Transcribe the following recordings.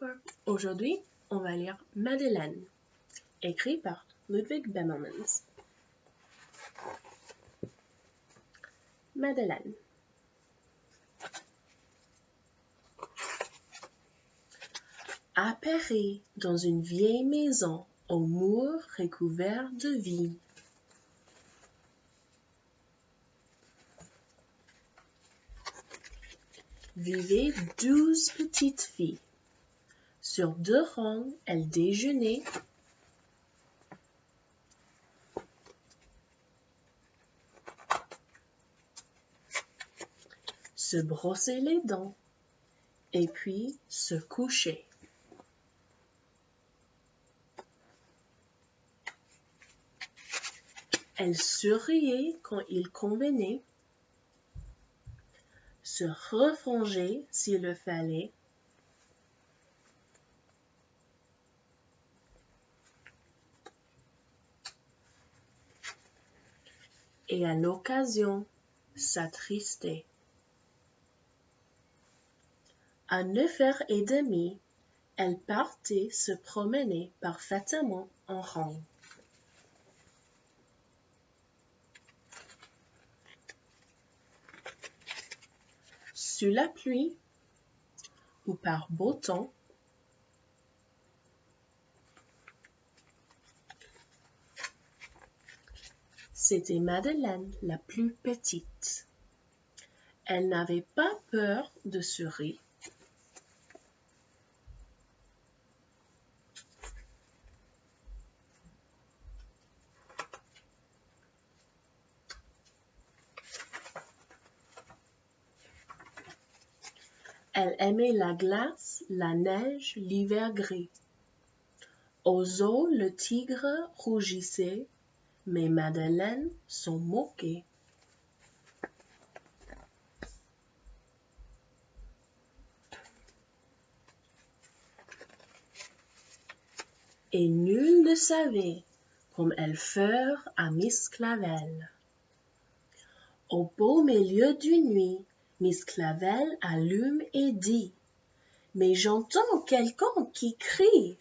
Bonjour. Aujourd'hui, on va lire Madeleine, écrit par Ludwig Bemelmans. Madeleine. Apparaît dans une vieille maison aux murs recouverts de vigne. Vivaient 12 petites filles. Sur 2 rangs, elles déjeunaient. Se brossaient les dents et puis se couchaient. Elles souriaient quand il convenait, se refrangeaient s'il le fallait, et à l'occasion s'attristaient. À 9h30, elles partaient se promener parfaitement en rang. Sous la pluie ou par beau temps, c'était Madeleine la plus petite. Elle n'avait pas peur de sourire. Elle aimait la glace, la neige, l'hiver gris. Aux eaux, le tigre rougissait, mais Madeleine s'en moquait. Et nul ne savait comme elles furent à Miss Clavel. Au beau milieu d'une nuit, Miss Clavel allume et dit « Mais j'entends quelqu'un qui crie !»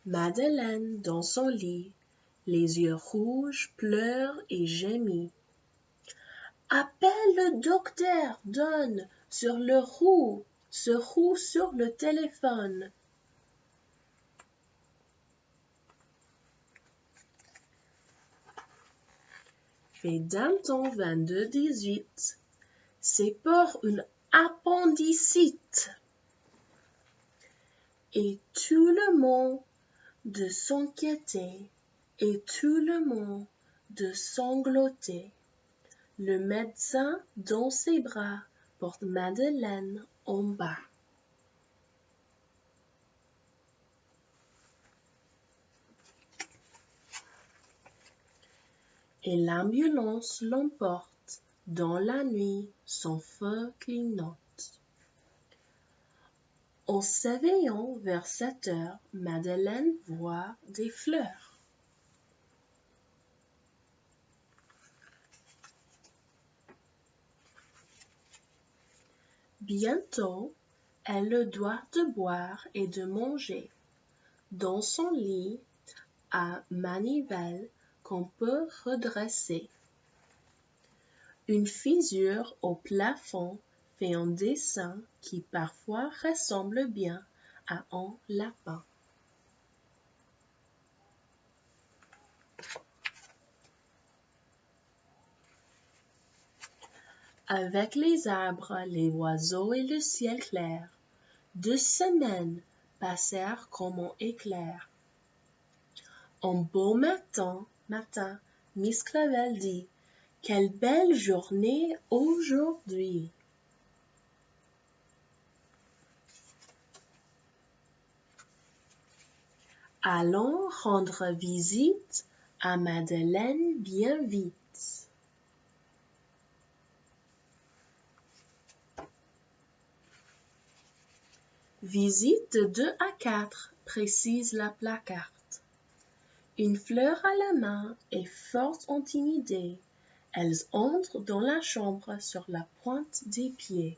Madeleine, dans son lit, les yeux rouges, pleure et gémit. « Appelle le docteur, donne sur le roux, se roule sur le téléphone. » Fait d'un temps 22-18, c'est pour une appendicite. Et tout le monde de s'inquiéter, et tout le monde de sangloter. Le médecin dans ses bras porte Madeleine en bas. Et l'ambulance l'emporte dans la nuit sans feu clignote. En s'éveillant vers 7h, Madeleine voit des fleurs. Bientôt, elle le doit de boire et de manger. Dans son lit, à manivelle qu'on peut redresser. Une fissure au plafond fait un dessin qui parfois ressemble bien à un lapin. Avec les arbres, les oiseaux et le ciel clair, 2 semaines passèrent comme un éclair. Un beau matin, Miss Clavel dit « Quelle belle journée aujourd'hui !» Allons rendre visite à Madeleine bien vite. Visite de 2 à 4, précise la placarte. Une fleur à la main et fort intimidée, Elles entrent dans la chambre sur la pointe des pieds.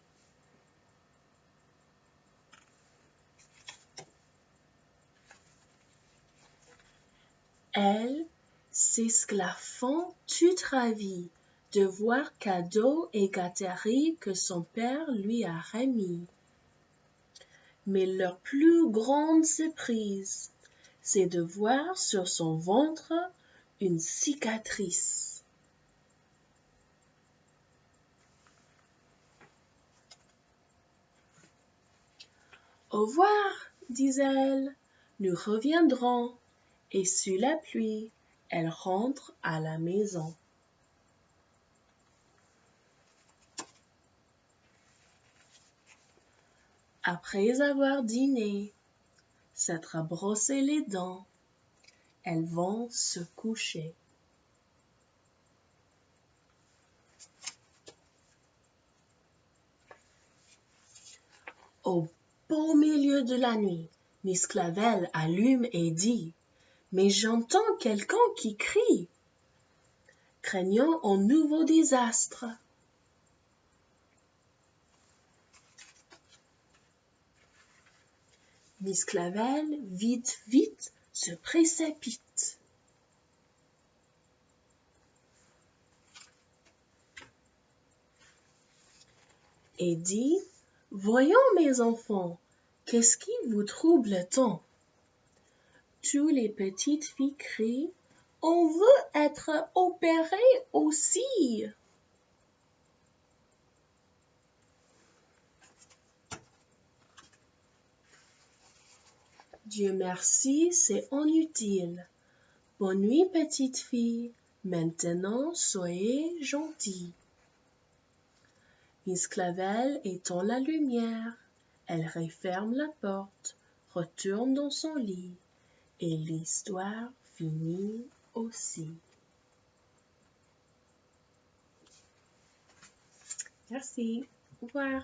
Elle s'esclaffant toute ravie de voir cadeaux et gâteries que son père lui a remis. Mais leur plus grande surprise, c'est de voir sur son ventre une cicatrice. Au revoir, disent-elles, nous reviendrons. Et sous la pluie, elle rentre à la maison. Après avoir dîné, s'être brossé les dents, elles vont se coucher. Au beau milieu de la nuit, Miss Clavel allume et dit « Mais j'entends quelqu'un qui crie !» craignant un nouveau désastre. Miss Clavel, vite, vite, se précipite. Et dit « Voyons, mes enfants, qu'est-ce qui vous trouble tant ?» Tous les petites filles crient « On veut être opérées aussi !» Dieu merci, c'est inutile. Bonne nuit, petite fille. Maintenant, soyez gentille. Miss Clavel éteint la lumière. Elle referme la porte, retourne dans son lit, et l'histoire finit aussi. Merci. Au revoir.